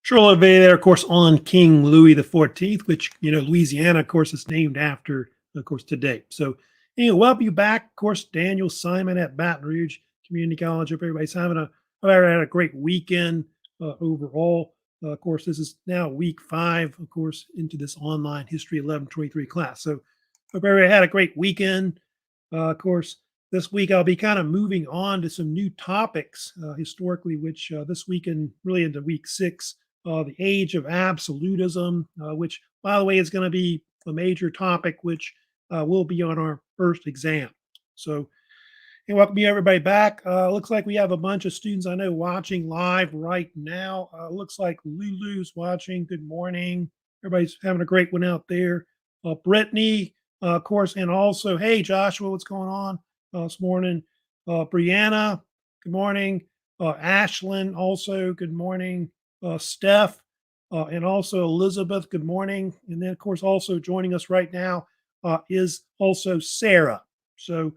Sure, a little bit there, of course, on King Louis the 14th, which, Louisiana, of course, is named after, of course, today. So, anyway, welcome you back. Of course, Daniel Simon at Baton Rouge Community College. Hope everybody's had a great weekend overall. Of course, this is now week 5, of course, into this online History 1123 class. So, hope everybody had a great weekend. Of course, this week I'll be kind of moving on to some new topics historically, which this weekend, really into week 6, the Age of Absolutism, which, by the way, is going to be a major topic, which will be on our first exam. So, hey, welcome you everybody back. Looks like we have a bunch of students I know watching live right now. Looks like Lulu's watching. Good morning. Everybody's having a great one out there. Brittany, of course, and also, hey, Joshua, what's going on this morning? Brianna, good morning. Ashlyn, also, good morning. Steph, and also Elizabeth, good morning. And then, of course, also joining us right now is also Sarah. So,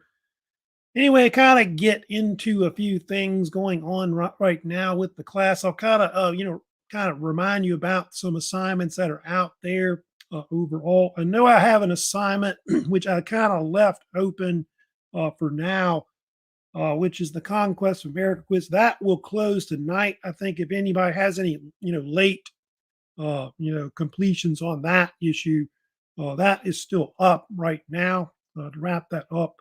anyway, kind of get into a few things going on right now with the class. I'll kind of, kind of remind you about some assignments that are out there overall. I know I have an assignment which I kind of left open for now, which is the Conquest of America quiz. That will close tonight. I think if anybody has any, late, completions on that issue, that is still up right now to wrap that up.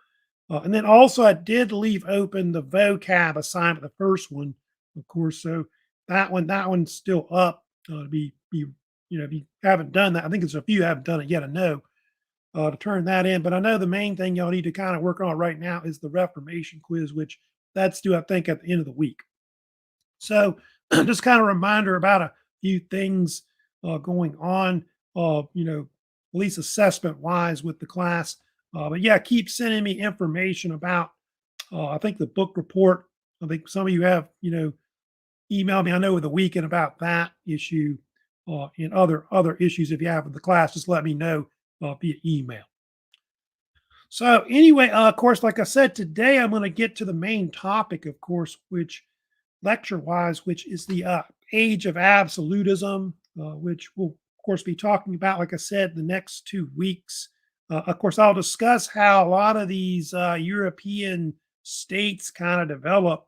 And then also I did leave open the vocab assignment, the first one, of course. So that one's still up to be, if you haven't done that, I think there's a few haven't done it yet. I know to turn that in. But I know the main thing y'all need to kind of work on right now is the Reformation quiz, which that's due, I think, at the end of the week. So just kind of reminder about a few things going on, at least assessment wise with the class. But yeah, keep sending me information about, I think the book report. I think some of you have, emailed me, I know, with the weekend about that issue and other issues. If you have with the class, just let me know via email. So anyway, of course, like I said, today I'm going to get to the main topic, of course, which lecture-wise, which is the Age of Absolutism, which we'll, of course, be talking about, like I said, the next 2 weeks. Of course, I'll discuss how a lot of these European states kind of develop,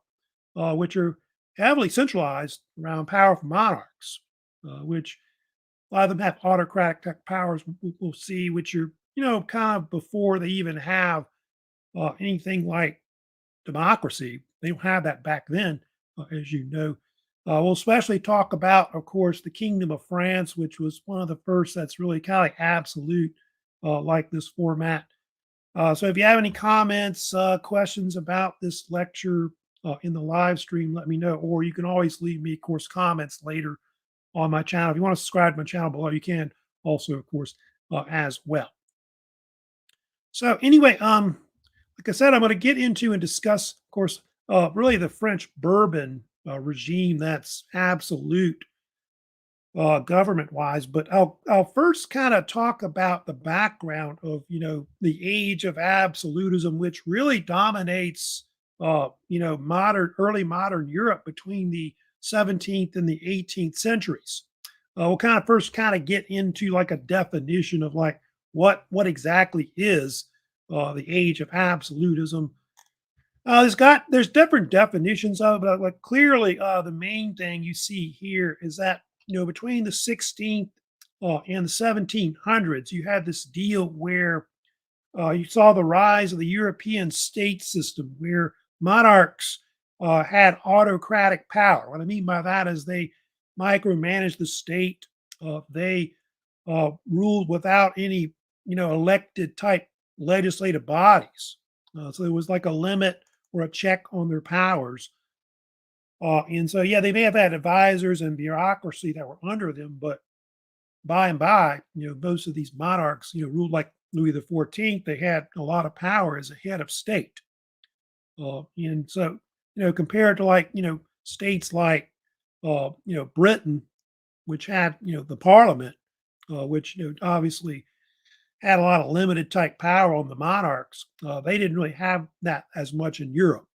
which are heavily centralized around powerful monarchs, which a lot of them have autocratic type powers. We'll see, which are, kind of before they even have anything like democracy. They don't have that back then, as you know. We'll especially talk about, of course, the Kingdom of France, which was one of the first that's really kind of like absolute, like this format. So if you have any comments, questions about this lecture in the live stream, let me know. Or you can always leave me, of course, comments later on my channel. If you want to subscribe to my channel below, you can also, of course, as well. So anyway, like I said, I'm going to get into and discuss, of course, really the French Bourbon regime that's absolute government-wise. But I'll first kind of talk about the background of the Age of Absolutism, which really dominates early modern Europe between the 17th and the 18th centuries. We'll kind of first kind of get into like a definition of like what exactly is the Age of Absolutism. There's different definitions of it, but like clearly the main thing you see here is that between the 16th and the 1700s, you had this deal where you saw the rise of the European state system, where monarchs had autocratic power. What I mean by that is they micromanaged the state. They ruled without any, elected type legislative bodies. So there was like a limit or a check on their powers. And so, yeah, they may have had advisors and bureaucracy that were under them, but by and by, most of these monarchs, ruled like Louis the 14th. They had a lot of power as a head of state. And so, compared to like, states like, Britain, which had, the parliament, which, obviously had a lot of limited type power on the monarchs. They didn't really have that as much in Europe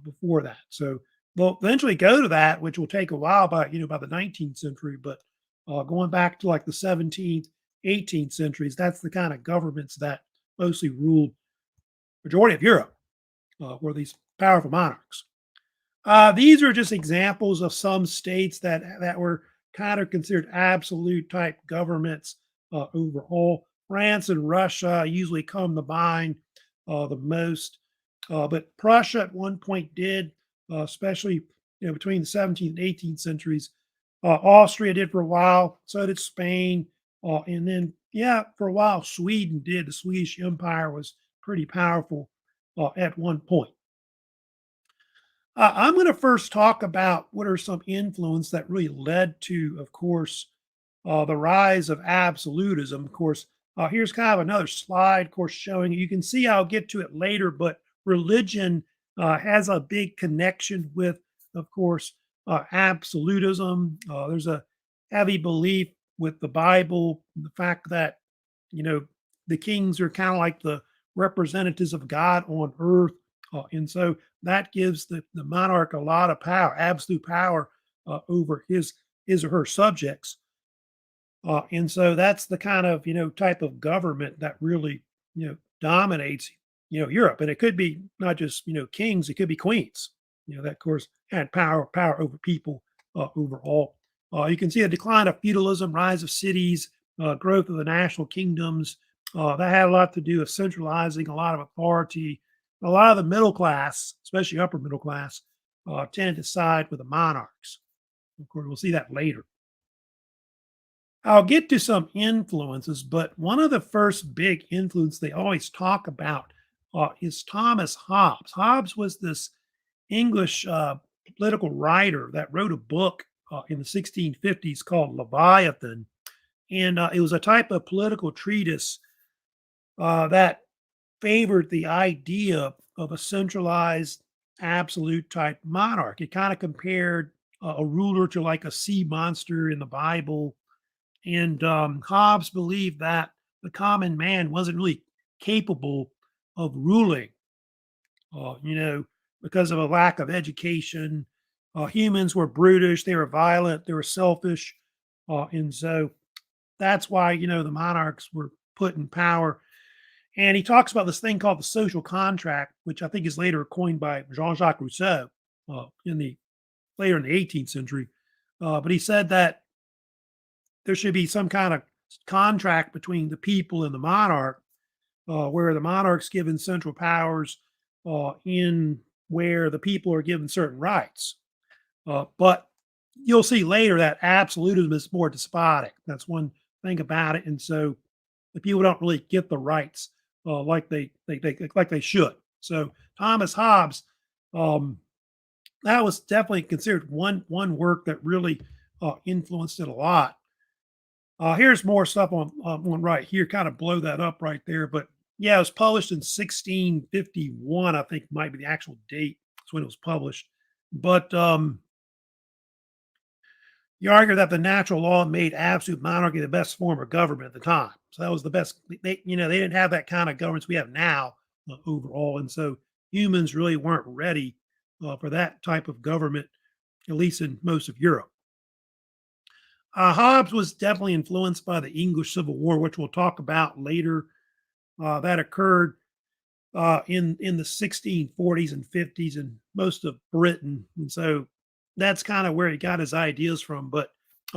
before that. So We'll eventually go to that, which will take a while by the 19th century, but going back to like the 17th, 18th centuries, that's the kind of governments that mostly ruled majority of Europe, were these powerful monarchs. These are just examples of some states that were kind of considered absolute type governments overall. France and Russia usually come to mind the most, but Prussia at one point did, especially between the 17th and 18th centuries. Austria did for a while. So did Spain, and then yeah, for a while Sweden did. The Swedish Empire was pretty powerful at one point. I'm going to first talk about what are some influence that really led to, of course, the rise of absolutism. Of course, here's kind of another slide, of course, showing you can see I'll get to it later, but religion has a big connection with, of course, absolutism. There's a heavy belief with the Bible, the fact that, you know, the kings are kind of like the representatives of God on earth. And so that gives the monarch a lot of power, absolute power over his or her subjects. And so that's the kind of type of government that really dominates Europe. And it could be not just kings, it could be queens. That of course had power over people overall. You can see a decline of feudalism, rise of cities, growth of the national kingdoms. That had a lot to do with centralizing a lot of authority. A lot of the middle class, especially upper middle class, tended to side with the monarchs. Of course, we'll see that later. I'll get to some influences, but one of the first big influence they always talk about is Thomas Hobbes. Hobbes was this English political writer that wrote a book in the 1650s called Leviathan, and it was a type of political treatise that favored the idea of a centralized, absolute type monarch. It kind of compared a ruler to like a sea monster in the Bible. And Hobbes believed that the common man wasn't really capable of ruling, you know, because of a lack of education. Humans were brutish, they were violent, they were selfish. And so that's why, the monarchs were put in power. And he talks about this thing called the social contract, which I think is later coined by Jean-Jacques Rousseau in the later in the 18th century. But he said that there should be some kind of contract between the people and the monarch, where the monarch's given central powers, in where the people are given certain rights. But you'll see later that absolutism is more despotic. That's one thing about it, and so the people don't really get the rights like they should. So Thomas Hobbes, um, that was definitely considered one work that really influenced it a lot. Here's more stuff on right here. Kind of blow that up right there, but yeah, it was published in 1651. I think might be the actual date. That's when it was published. But you argue that the natural law made absolute monarchy the best form of government at the time. So that was the best. They didn't have that kind of governance we have now overall, and so humans really weren't ready for that type of government, at least in most of Europe. Hobbes was definitely influenced by the English Civil War, which we'll talk about later. That occurred in the 1640s and 50s in most of Britain, and so that's kind of where he got his ideas from. But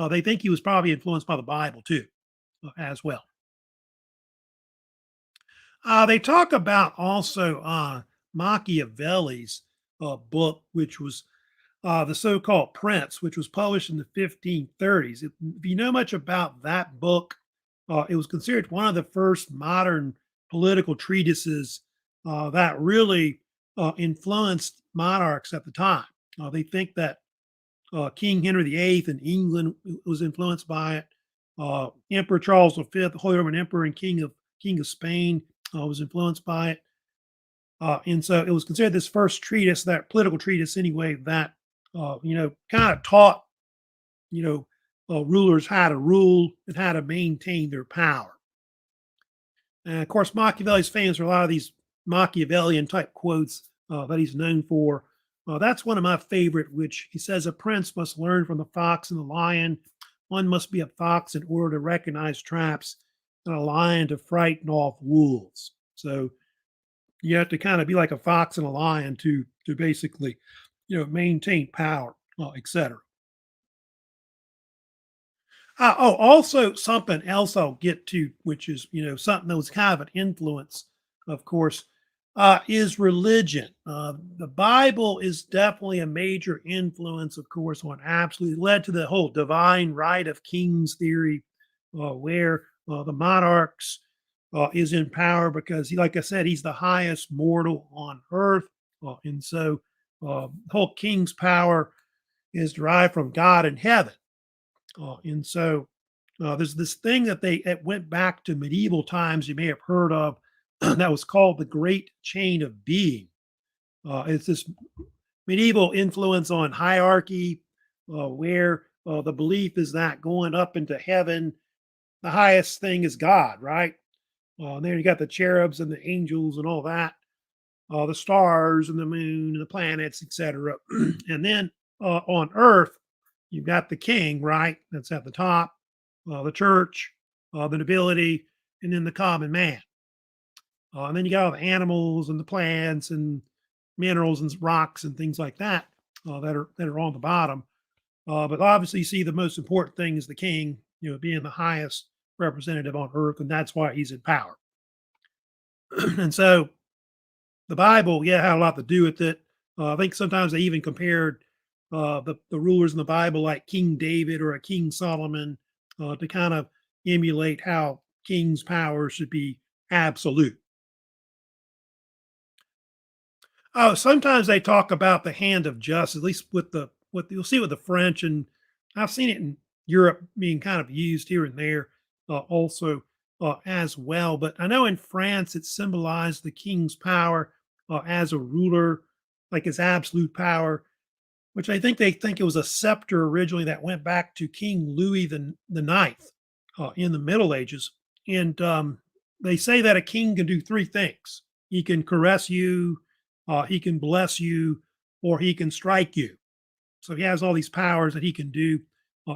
they think he was probably influenced by the Bible too, as well. They talk about also Machiavelli's book, which was the so-called Prince, which was published in the 1530s. If you know much about that book, it was considered one of the first modern political treatises that really influenced monarchs at the time. They think that King Henry VIII in England was influenced by it. Emperor Charles V, the Holy Roman Emperor and King of Spain, was influenced by it. And so it was considered this first treatise, that political treatise anyway, that kind of taught rulers how to rule and how to maintain their power. And of course, Machiavelli's famous for a lot of these Machiavellian type quotes that he's known for. That's one of my favorite, which he says a prince must learn from the fox and the lion. One must be a fox in order to recognize traps, and a lion to frighten off wolves. So you have to kind of be like a fox and a lion to basically, maintain power, etc. Also something else I'll get to, which is something that was kind of an influence, of course, is religion. The Bible is definitely a major influence, of course, on absolutely led to the whole divine right of kings theory, where the monarchs is in power because, like I said, he's the highest mortal on earth, and so the whole king's power is derived from God in heaven. And so there's this thing that it went back to medieval times you may have heard of that was called the Great Chain of Being. It's this medieval influence on hierarchy where the belief is that going up into heaven, the highest thing is God, right? And then you got the cherubs and the angels and all that, the stars and the moon and the planets, etc. And then on earth, you've got the king, right? That's at the top, the church, the nobility, and then the common man. And then you got all the animals and the plants and minerals and rocks and things like that that are on the bottom. But obviously, you see the most important thing is the king, being the highest representative on earth, and that's why he's in power. And so the Bible, yeah, had a lot to do with it. I think sometimes they even compared the rulers in the Bible, like King David or a King Solomon, to kind of emulate how king's power should be absolute. Oh, sometimes they talk about the hand of justice, at least with the what you'll see with the French, and I've seen it in Europe being kind of used here and there also as well. But I know in France it symbolized the king's power as a ruler, like his absolute power, which I think they think it was a scepter originally that went back to King Louis the Ninth in the Middle Ages, and they say that a king can do three things: he can caress you, he can bless you, or he can strike you. So he has all these powers that he can do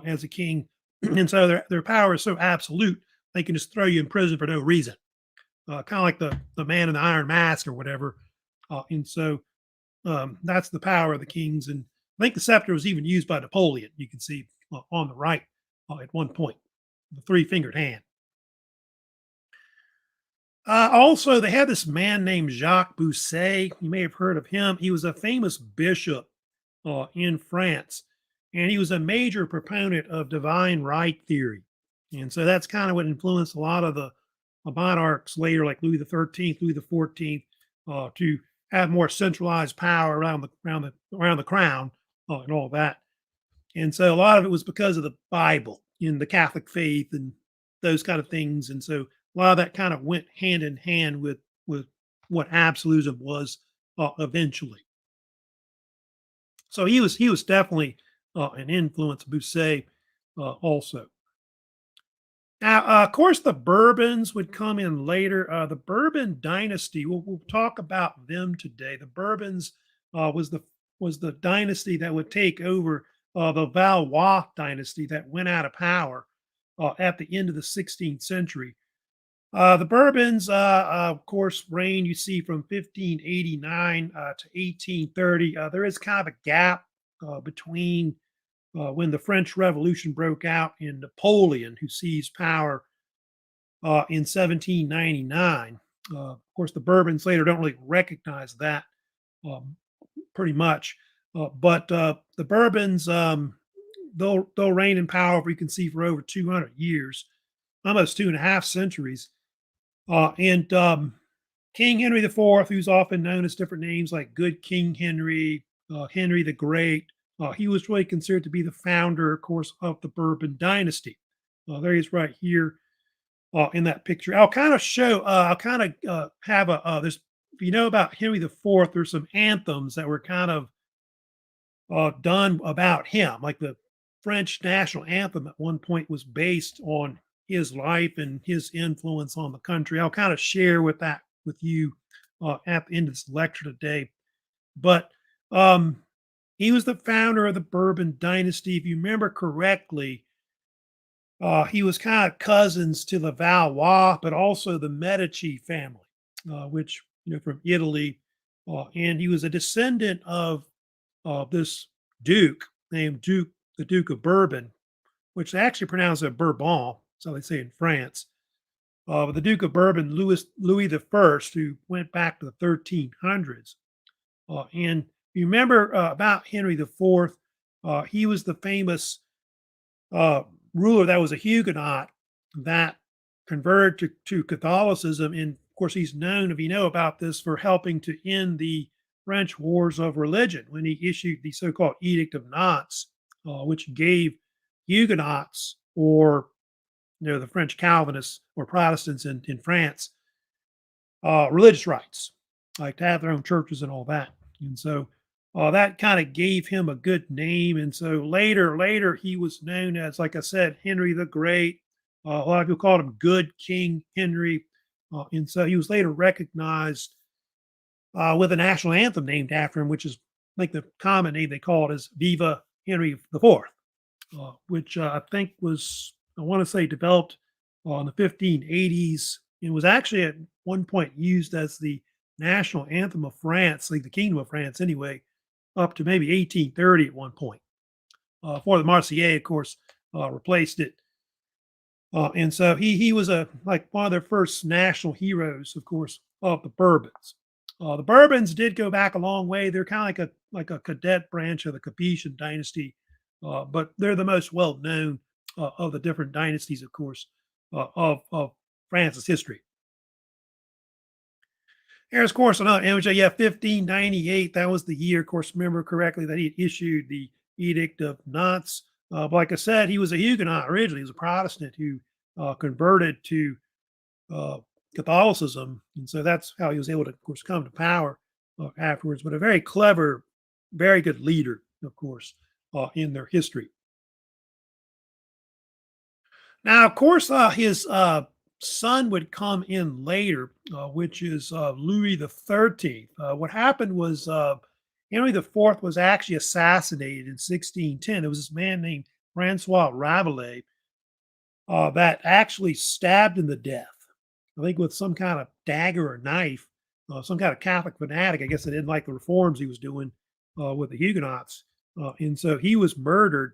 as a king, and so their power is so absolute they can just throw you in prison for no reason, kind of like the man in the iron mask or whatever. And so that's the power of the kings. And I think the scepter was even used by Napoleon. You can see on the right at one point, the three-fingered hand. Also, they had this man named Jacques Bousset. You may have heard of him. He was a famous bishop in France, and he was a major proponent of divine right theory. And so that's kind of what influenced a lot of the monarchs later, like Louis the 13th, Louis the 14th, to have more centralized power around the crown and all that. And so a lot of it was because of the Bible in the Catholic faith and those kind of things. And so a lot of that kind of went hand in hand with what absolutism was eventually. So he was definitely an influence, Bousset also. Now, of course, the Bourbons would come in later. The Bourbon dynasty, we'll talk about them today. The Bourbons was the dynasty that would take over the Valois dynasty that went out of power at the end of the 16th century. The Bourbons, of course, reigned, you see, from 1589 to 1830. There is kind of a gap between when the French Revolution broke out and Napoleon, who seized power in 1799. Of course, the Bourbons later don't really recognize that um, pretty much. But the Bourbons, they'll reign in power, you can see, for over 200 years, almost 2.5 centuries. And King Henry IV, who's often known as different names like Good King Henry, Henry the Great, he was really considered to be the founder, of course, of the Bourbon dynasty. There he is right here in that picture. I'll kind of have there's, if you know about Henry IV, there's some anthems that were kind of done about him. Like the French national anthem at one point was based on his life and his influence on the country. I'll kind of share with you at the end of this lecture today. But Um, he was the founder of the Bourbon dynasty. If you remember correctly, he was kind of cousins to the Valois, but also the Medici family, which from Italy, and he was a descendant of this duke named the Duke of Bourbon, which they actually pronounce it Bourbon, so they say in France. But the Duke of Bourbon, Louis the First, who went back to the 1300s, and you remember about Henry the Fourth, he was the famous uh, ruler that was a Huguenot that converted to Catholicism. And of course, he's known, if you know about this, for helping to end the French wars of religion when he issued the so called Edict of Nantes, which gave Huguenots or the French Calvinists or Protestants in France religious rights, like to have their own churches and all that. And so that kind of gave him a good name. And so later he was known as, like I said, Henry the Great. A lot of people called him Good King Henry. And so he was later recognized with a national anthem named after him, which is like the common name they call it is Viva Henry the Fourth, which I think was, I want to say, developed in the 1580s. It was actually at one point used as the national anthem of France, like the Kingdom of France anyway, up to maybe 1830 at one point. For the Marseillaise, of course, replaced it. And so he was like one of their first national heroes, of course, of the Bourbons. The Bourbons did go back a long way. They're kind of like a cadet branch of the Capetian dynasty, but they're the most well known of the different dynasties, of course, of France's history. Here's, of course, another image. Yeah, 1598. That was the year, of course, remember correctly, that he issued the Edict of Nantes. But like I said, he was a Huguenot originally. He was a Protestant who converted to uh, Catholicism. And so that's how he was able to, of course, come to power afterwards. But a very clever, very good leader, of course, in their history. Now, of course, his son would come in later, which is Louis the 13th. What happened was Henry the Fourth was actually assassinated in 1610. There was this man named Francois Rabelais that actually stabbed him to death. I think with some kind of dagger or knife, some kind of Catholic fanatic. I guess they didn't like the reforms he was doing with the Huguenots. And so he was murdered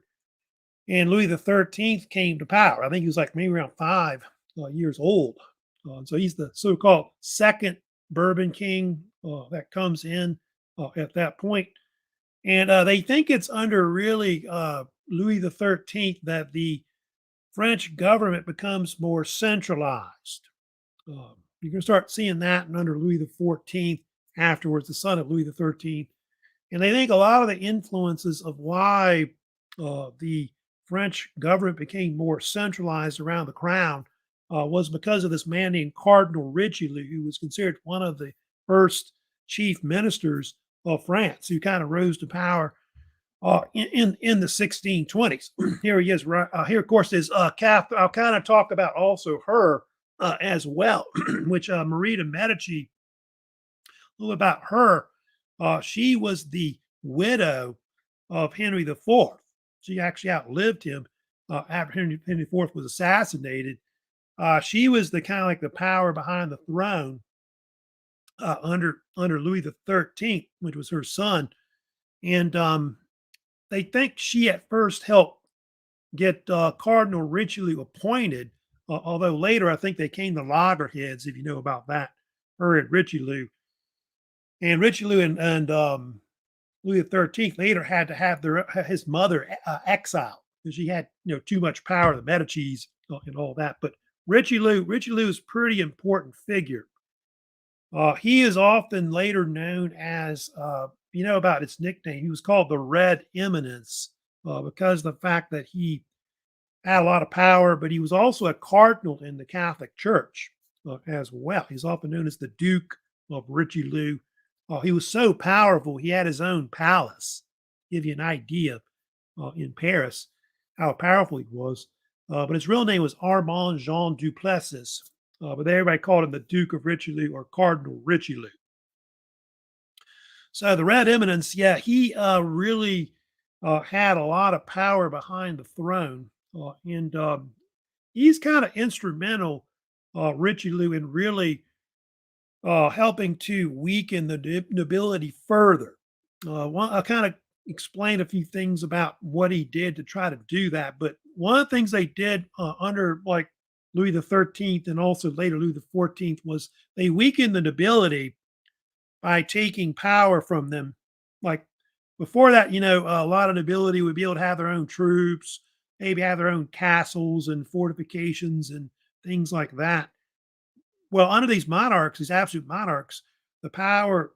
and Louis the 13th came to power. I think he was like maybe around 5 years old. And so he's the so-called second Bourbon king that comes in at that point. And they think it's under really Louis the 13th that the French government becomes more centralized. You can start seeing that under Louis the 14th, afterwards, the son of Louis the 13th. And they think a lot of the influences of why the French government became more centralized around the crown was because of this man named Cardinal Richelieu, who was considered one of the first chief ministers of France, who kind of rose to power in the 1620s. Here he is. Right here, of course, is Catherine. I'll kind of talk about also her as well, which Marie de Medici. A little about her. She was the widow of Henry the Fourth. She actually outlived him after Henry IV was assassinated. She was the kind of like the power behind the throne under Louis the 13th, which was her son. And they think she at first helped get Cardinal Richelieu appointed, although later I think they came to loggerheads, if you know about that, her and Richelieu. And Richelieu and Louis the 13th later had to have his mother exiled because she had too much power, the Medici's and all that. But Richelieu is a pretty important figure. He is often later known as, about his nickname. He was called the Red Eminence because of the fact that he had a lot of power, but he was also a cardinal in the Catholic Church as well. He's often known as the Duke of Richelieu. He was so powerful, he had his own palace. Give you an idea in Paris how powerful he was. But his real name was Armand Jean Duplessis. But everybody called him the Duke of Richelieu or Cardinal Richelieu. So the Red Eminence, yeah, he really had a lot of power behind the throne, and he's kind of instrumental, Richelieu, in really helping to weaken the nobility further. I'll kind of explain a few things about what he did to try to do that. But one of the things they did under like Louis the 13th and also later Louis the 14th was they weakened the nobility by taking power from them. Like before that, a lot of nobility would be able to have their own troops, maybe have their own castles and fortifications and things like that. Well, under these monarchs, these absolute monarchs, the power,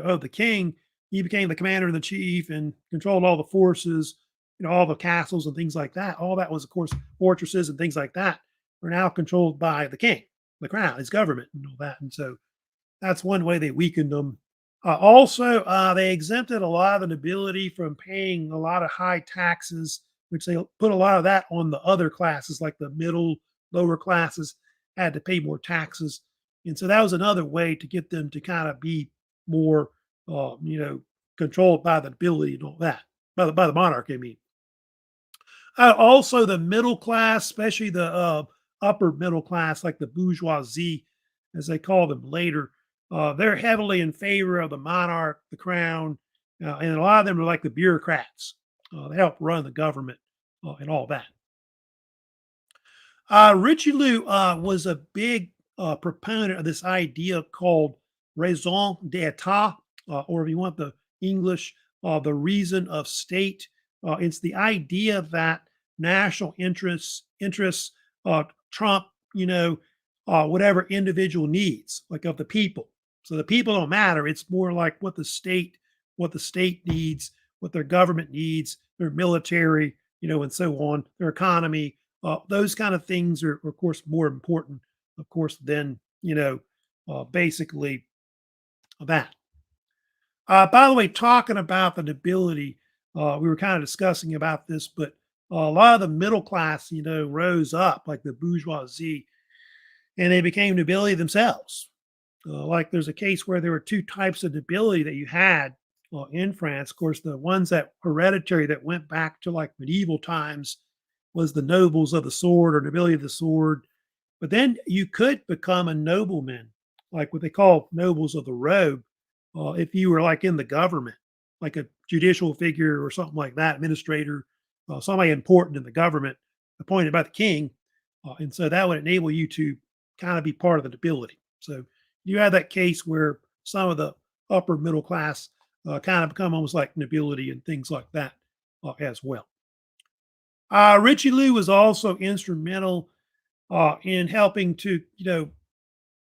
of the king, he became the commander in the chief and controlled all the forces, all the castles and things like that. All that was, of course, fortresses and things like that were now controlled by the king, the crown, his government, and all that. And so that's one way they weakened them. Also, they exempted a lot of the nobility from paying a lot of high taxes, which they put a lot of that on the other classes, like the middle, lower classes had to pay more taxes. And so that was another way to get them to kind of be more, controlled by the nobility and all that, by the monarch, I mean. Also, the middle class, especially the upper middle class, like the bourgeoisie, as they call them later, they're heavily in favor of the monarch, the crown, and a lot of them are like the bureaucrats. They help run the government and all that. Richelieu was a big proponent of this idea called raison d'etat, or if you want the English, the reason of state. It's the idea that national interests trump, whatever individual needs, like of the people. So the people don't matter. It's more like what the state needs, what their government needs, their military, and so on, their economy, those kind of things are, of course, more important, of course, than basically that. By the way, talking about the nobility, we were kind of discussing about this, but a lot of the middle class, rose up like the bourgeoisie, and they became nobility themselves. Like there's a case where there were two types of nobility that you had in France. Of course, the ones that hereditary that went back to like medieval times was the nobles of the sword or nobility of the sword. But then you could become a nobleman, like what they call nobles of the robe, if you were like in the government, like a judicial figure or something like that, administrator, somebody important in the government appointed by the king. And so that would enable you to kind of be part of the nobility. So you had that case where some of the upper middle class kind of become almost like nobility and things like that as well. Richelieu was also instrumental in helping to,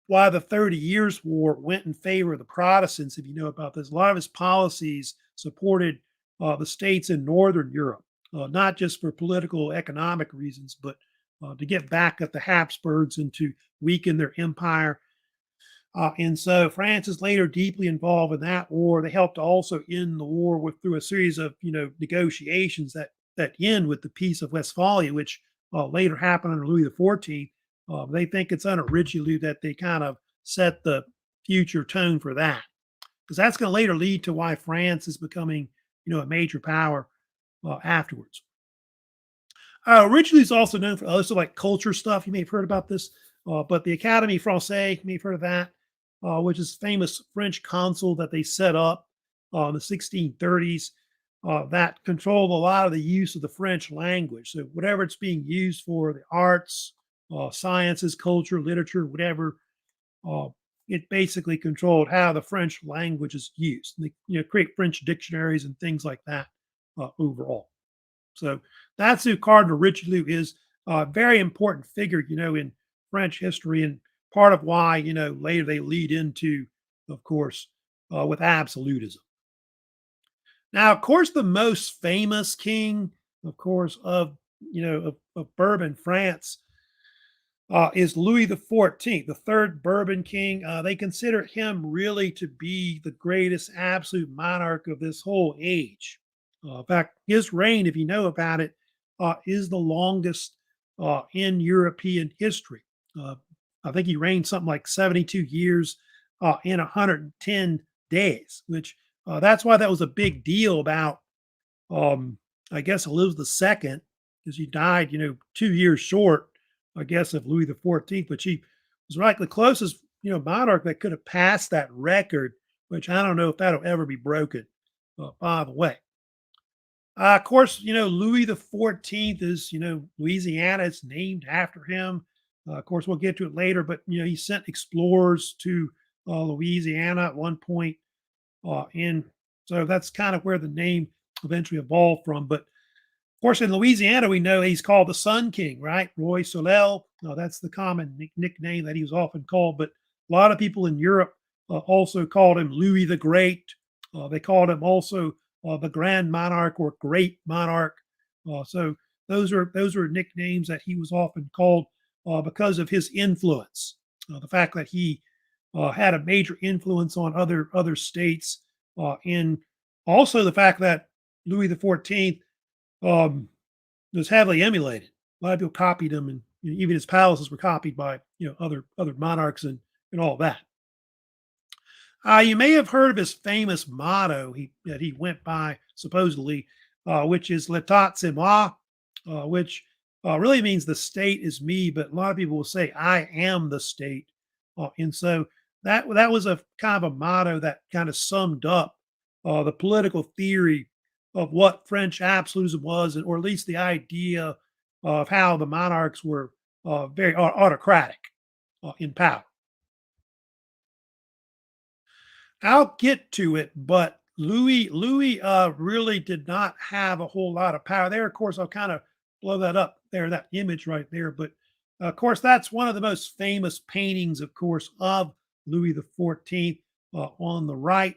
why the 30 Years' War went in favor of the Protestants. If you know about this, a lot of his policies supported the states in Northern Europe, not just for political, economic reasons, but to get back at the Habsburgs and to weaken their empire. And so France is later deeply involved in that war. They helped also end the war with through a series of negotiations that end with the Peace of Westphalia, which later happened under Louis XIV. They think it's under Richelieu that they kind of set the future tone for that, because that's going to later lead to why France is becoming, a major power afterwards. Richelieu is also known for also like culture stuff. You may have heard about this, but the Académie Française, you may have heard of that, which is famous French consul that they set up in the 1630s that controlled a lot of the use of the French language. So whatever it's being used for, the arts, sciences, culture, literature, whatever, uh, it basically controlled how the French language is used. And they, create French dictionaries and things like that overall. So that's who Cardinal Richelieu is. A very important figure, in French history, and part of why, later they lead into, of course, with absolutism. Now, of course, the most famous king, of course, of Bourbon France is Louis the 14th, the third Bourbon king. They consider him really to be the greatest absolute monarch of this whole age. In fact, his reign, if you know about it, is the longest in European history. Uh, I think he reigned something like 72 years in 110 days, which That's why that was a big deal about, um, I guess, Elizabeth II, because she died, 2 years short, I guess, of Louis the 14th, but she was like the closest, monarch that could have passed that record, which I don't know if that'll ever be broken, by the way. Of course, Louis the 14th is, Louisiana. It's named after him. Of course, we'll get to it later, but, he sent explorers to Louisiana at one point. And so that's kind of where the name eventually evolved from. But of course, in Louisiana, we know he's called the Sun King, right? Roy Soleil. That's the common nickname that he was often called. But a lot of people in Europe also called him Louis the Great. They called him also the Grand Monarch or Great Monarch. So those are nicknames that he was often called because of his influence. The fact that he had a major influence on other states, and also the fact that Louis the 14th was heavily emulated. A lot of people copied him, and even his palaces were copied by other monarchs and all that. You may have heard of his famous motto that he went by supposedly, which is "L'État c'est moi," which really means "the state is me," but a lot of people will say "I am the state," and so that was a kind of a motto that kind of summed up the political theory of what French absolutism was, or at least the idea of how the monarchs were very autocratic in power. I'll get to it, but Louis really did not have a whole lot of power there. Of course, I'll kind of blow that up there, that image right there. But of course, that's one of the most famous paintings, of course, of Louis the 14th on the right.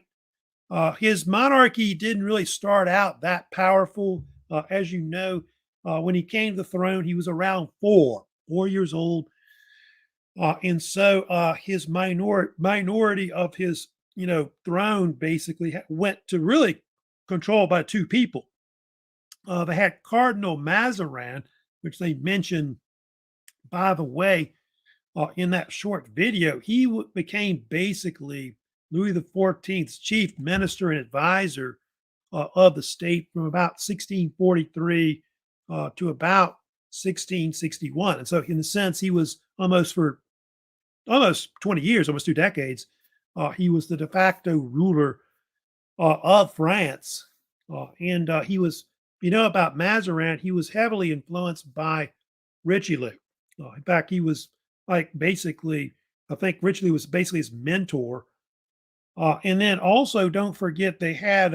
His monarchy didn't really start out that powerful. As you know, when he came to the throne, he was around 4 years old. And so his minority of his throne basically went to really controlled by two people. They had Cardinal Mazarin, which they mentioned, by the way, in that short video. He became basically Louis the 14th's chief minister and advisor of the state from about 1643 to about 1661. And so, in a sense, he was for almost 20 years, almost 2 decades, he was the de facto ruler of France. And he was, about Mazarin, he was heavily influenced by Richelieu. In fact, he was like basically, I think Richelieu was basically his mentor. And then also, don't forget, they had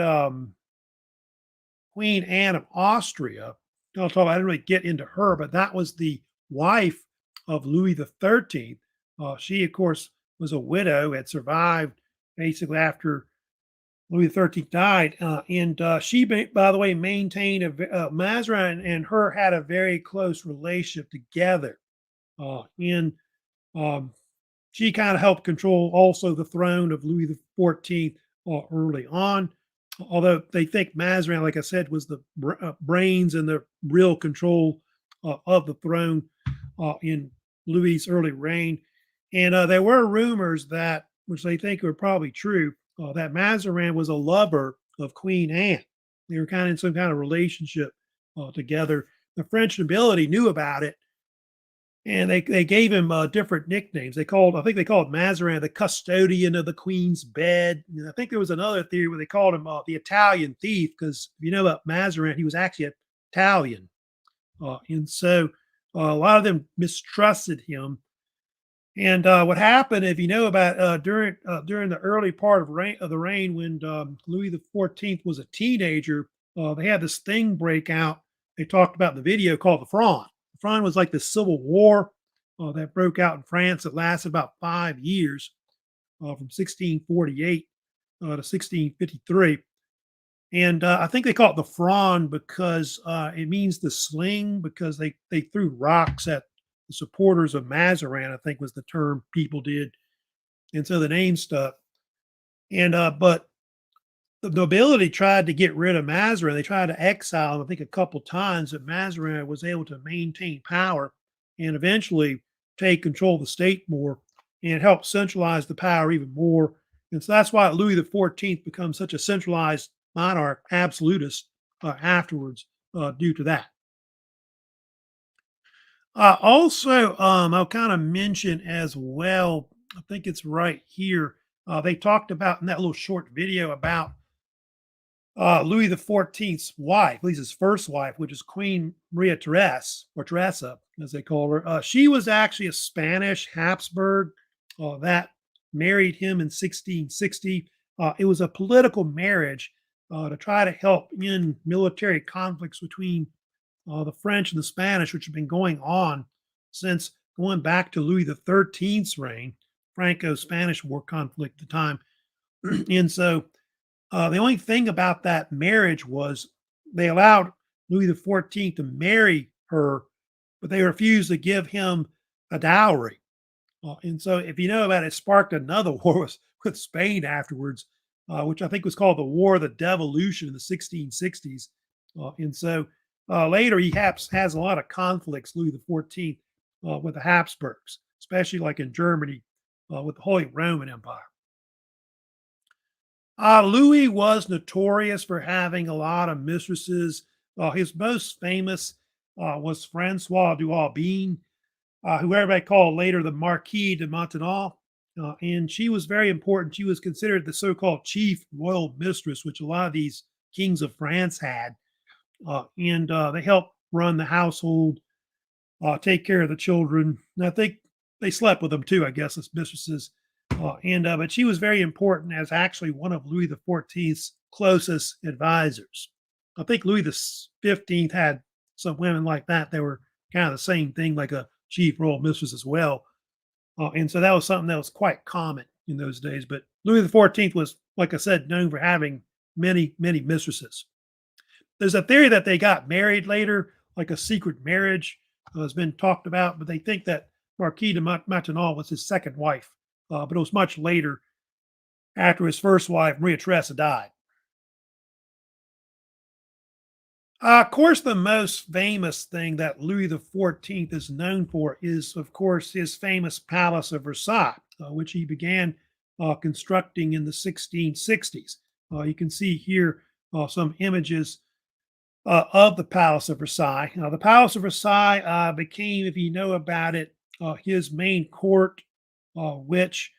Queen Anne of Austria. I didn't really get into her, but that was the wife of Louis the 13th. She, of course, was a widow, had survived basically after Louis the 13th died. And she, by the way, maintained Mazarin and her had a very close relationship together. And she kind of helped control also the throne of Louis the 14th early on. Although they think Mazarin, like I said, was the brains and the real control of the throne in Louis's early reign. And there were rumors that, which they think are probably true, that Mazarin was a lover of Queen Anne. They were kind of in some kind of relationship together. The French nobility knew about it, and they gave him different nicknames. I think they called Mazarin the custodian of the Queen's bed. And I think there was another theory where they called him the Italian thief, because if you know about Mazarin, he was actually Italian, and so a lot of them mistrusted him. And what happened, if you know about during the early part of the reign, when Louis the 14th was a teenager, they had this thing break out. They talked about in the video called the Fronde. The Fronde was like the civil war that broke out in France. That lasted about 5 years, from 1648 to 1653. And I think they call it the Fronde because it means the sling, because they threw rocks at the supporters of Mazarin, I think was the term people did. And so the name stuck. And but the nobility tried to get rid of Mazarin. They tried to exile him, I think, a couple times, but Mazarin was able to maintain power and eventually take control of the state more and help centralize the power even more. And so that's why Louis XIV becomes such a centralized monarch, absolutist afterwards, due to that. Also, I'll kind of mention as well, I think it's right here. They talked about in that little short video about Louis XIV's wife, at least his first wife, which is Queen Maria Therese, or Teresa, as they call her. She was actually a Spanish Habsburg that married him in 1660. It was a political marriage to try to help in military conflicts between the French and the Spanish, which had been going on since going back to Louis XIII's reign, Franco-Spanish War conflict at the time. And so the only thing about that marriage was they allowed Louis XIV to marry her, but they refused to give him a dowry. And so, if you know about it, it sparked another war with Spain afterwards, which I think was called the War of the Devolution in the 1660s. And so later, he has a lot of conflicts, Louis XIV, with the Habsburgs, especially like in Germany with the Holy Roman Empire. Louis was notorious for having a lot of mistresses. His most famous was Francois d'Albine, who everybody called later the Marquis de Maintenon. And she was very important. She was considered the so-called chief royal mistress, which a lot of these kings of France had. And they helped run the household, take care of the children. And I think they slept with them too, I guess, as mistresses. But she was very important as actually one of Louis XIV's closest advisors. I think Louis XV had some women like that. They were kind of the same thing, like a chief royal mistress as well. And so that was something that was quite common in those days. But Louis XIV was, like I said, known for having many, many mistresses. There's a theory that they got married later, like a secret marriage has been talked about, but they think that Marquis de Maintenon was his second wife. But it was much later after his first wife, Maria Theresa, died. Of course, the most famous thing that Louis XIV is known for is, of course, his famous Palace of Versailles, which he began constructing in the 1660s. You can see here some images of the Palace of Versailles. The Palace of Versailles became, if you know about it, his main court, which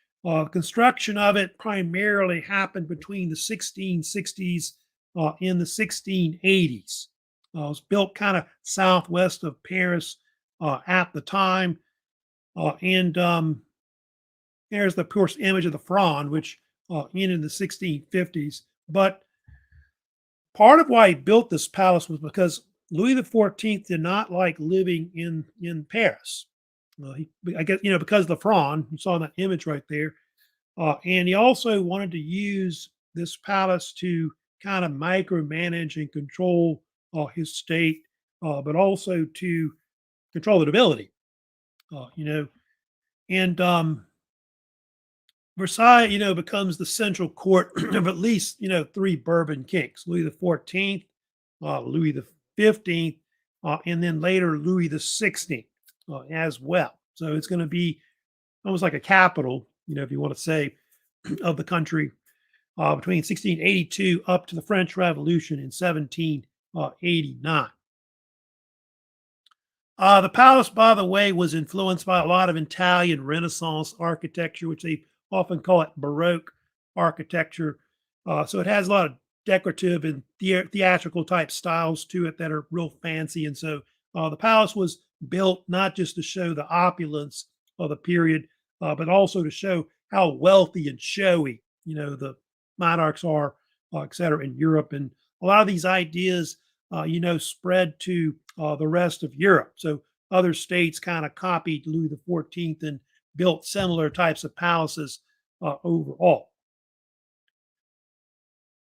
construction of it primarily happened between the 1660s and the 1680s. It was built kind of southwest of Paris at the time. And there's the, of course, image of the Fronde, which ended in the 1650s. But part of why he built this palace was because Louis XIV did not like living in Paris. I guess, because of the Fronde, you saw that image right there. And he also wanted to use this palace to kind of micromanage and control his state, but also to control the nobility, And Versailles, becomes the central court of at least, three Bourbon kings, Louis XIV, Louis XV, and then later Louis XVI as well. So it's going to be almost like a capital, if you want to say, of the country between 1682 up to the French Revolution in 1789. The palace, by the way, was influenced by a lot of Italian Renaissance architecture, which they often call it Baroque architecture. So it has a lot of decorative and theatrical type styles to it that are real fancy. And so the palace was built not just to show the opulence of the period, but also to show how wealthy and showy, the monarchs are, et cetera, in Europe. And a lot of these ideas, spread to the rest of Europe. So other states kind of copied Louis XIV and built similar types of palaces overall.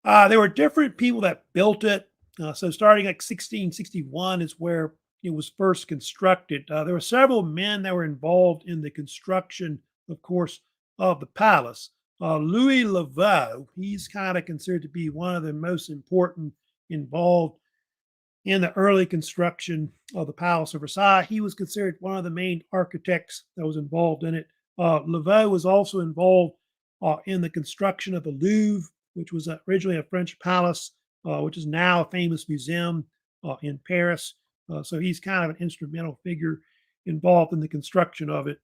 There were different people that built it. So starting like 1661 is where it was first constructed. There were several men that were involved in the construction, of course, of the palace. Louis Laveau, he's kind of considered to be one of the most important involved in the early construction of the Palace of Versailles. He was considered one of the main architects that was involved in it. Laveau was also involved in the construction of the Louvre, which was originally a French palace, which is now a famous museum in Paris. So he's kind of an instrumental figure involved in the construction of it.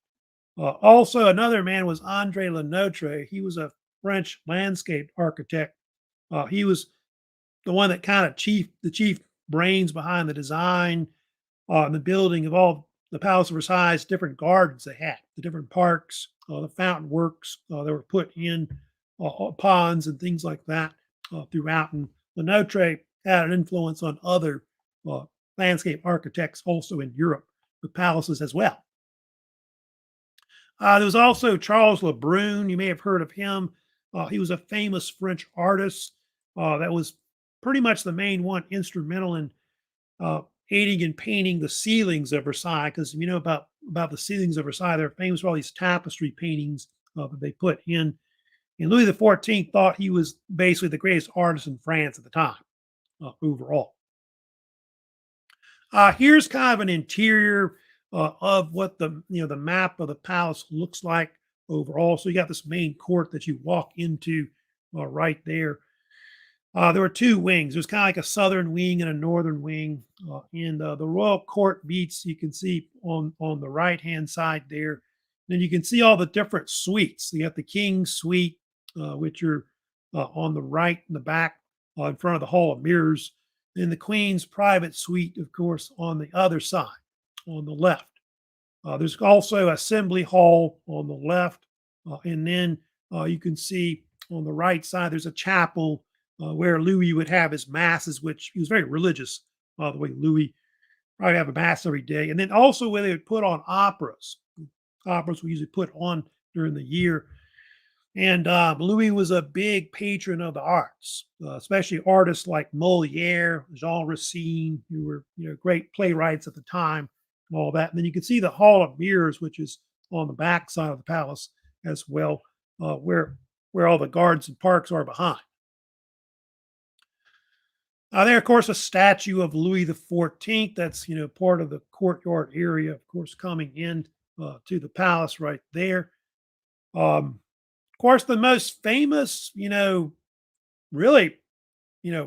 Also, another man was Andre Lenotre. He was a French landscape architect. He was the one that kind of the chief brains behind the design and the building of all the Palace of Versailles, different gardens they had, the different parks, the fountain works that were put in ponds and things like that throughout. And Lenotre had an influence on other uh, landscape architects also in Europe with palaces as well. There was also Charles Le Brun. You may have heard of him. He was a famous French artist that was pretty much the main one instrumental in uh, aiding in painting the ceilings of Versailles. Because you know about the ceilings of Versailles, they're famous for all these tapestry paintings that they put in. And Louis XIV thought he was basically the greatest artist in France at the time overall. Here's kind of an interior of what the map of the palace looks like overall. So you got this main court that you walk into right there. There were two wings. There's kind of like a southern wing and a northern wing. And the royal court meets, you can see on the right hand side there. Then you can see all the different suites. You got the king's suite, which are on the right in the back in front of the hall of mirrors. Then the queen's private suite, of course, on the other side, on the left. There's also assembly hall on the left. And then you can see on the right side, there's a chapel where Louis would have his masses, which he was very religious, by the way. Louis probably have a mass every day. And then also where they would put on operas. Operas were usually put on during the year. And Louis was a big patron of the arts, especially artists like Moliere, Jean Racine, who were great playwrights at the time, and all that. And then you can see the Hall of Mirrors, which is on the back side of the palace as well, where all the gardens and parks are behind. There, of course, a statue of Louis XIV. That's part of the courtyard area, of course, coming in to the palace right there. Of course, the most famous, really,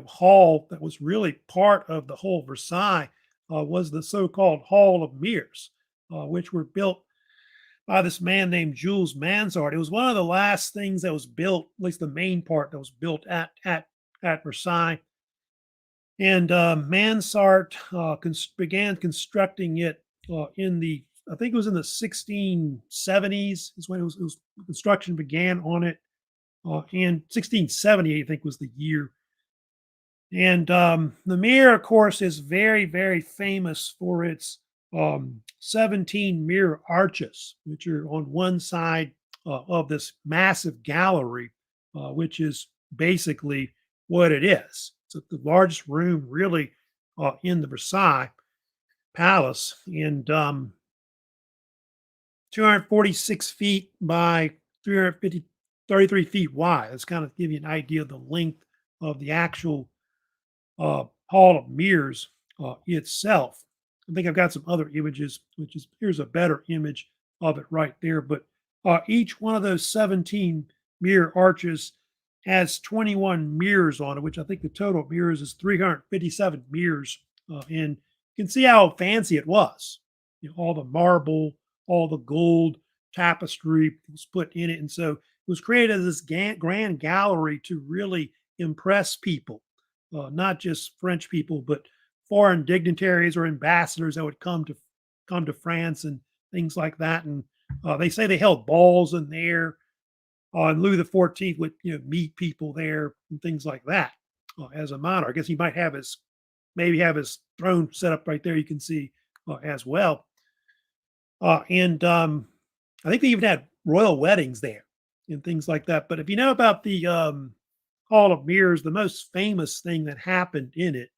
hall that was really part of the whole Versailles was the so-called Hall of Mirrors, which were built by this man named Jules Mansart. It was one of the last things that was built, at least the main part that was built at Versailles. And Mansart began constructing it in the, I think it was in the 1670s is when construction began on it. And 1670, I think, was the year. And the mirror, of course, is very, very famous for its 17 mirror arches, which are on one side of this massive gallery, which is basically what it is. It's the largest room, really, in the Versailles Palace, and 246 feet by 33 feet wide. That's kind of give you an idea of the length of the actual Hall of Mirrors itself. I think I've got some other images, here's a better image of it right there. But each one of those 17 mirror arches has 21 mirrors on it, which I think the total mirrors is 357 mirrors. And you can see how fancy it was. All the marble, all the gold tapestry was put in it. And so it was created as this grand gallery to really impress people, not just French people, but foreign dignitaries or ambassadors that would come to France and things like that. And they say they held balls in there. And Louis XIV would meet people there and things like that as a monarch. I guess he might have maybe have his throne set up right there. You can see as well. And I think they even had royal weddings there and things like that. But if you know about the Hall of Mirrors, the most famous thing that happened in it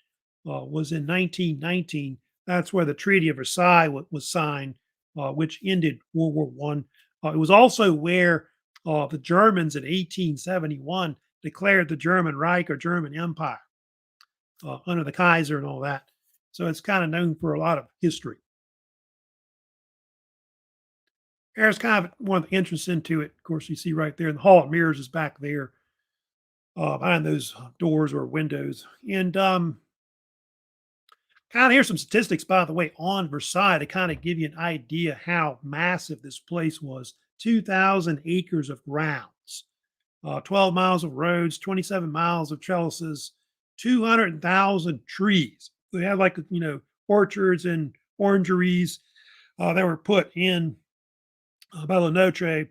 was in 1919. That's where the Treaty of Versailles was signed, which ended World War One. It was also where the Germans in 1871 declared the German Reich or German Empire under the Kaiser and all that. So it's kind of known for a lot of history. There's kind of one of the entrance into it. Of course, you see right there, and the Hall of Mirrors is back there behind those doors or windows. And kind of here's some statistics, by the way, on Versailles to kind of give you an idea how massive this place was. 2,000 acres of grounds, 12 miles of roads, 27 miles of trellises, 200,000 trees. They had like, orchards and orangeries that were put in by La Notre.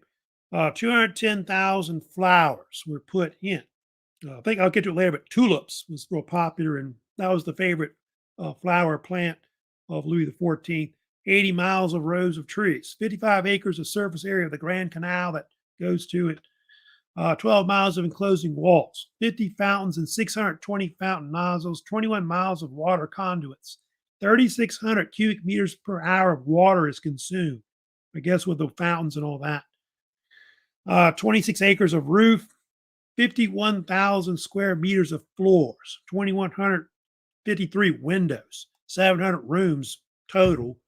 210,000 flowers were put in. I think I'll get to it later, but tulips was real popular, and that was the favorite flower plant of Louis XIV. 80 miles of rows of trees, 55 acres of surface area of the Grand Canal that goes to it, 12 miles of enclosing walls, 50 fountains and 620 fountain nozzles, 21 miles of water conduits, 3,600 cubic meters per hour of water is consumed. I guess with the fountains and all that. 26 acres of roof, 51,000 square meters of floors, 2,153 windows, 700 rooms total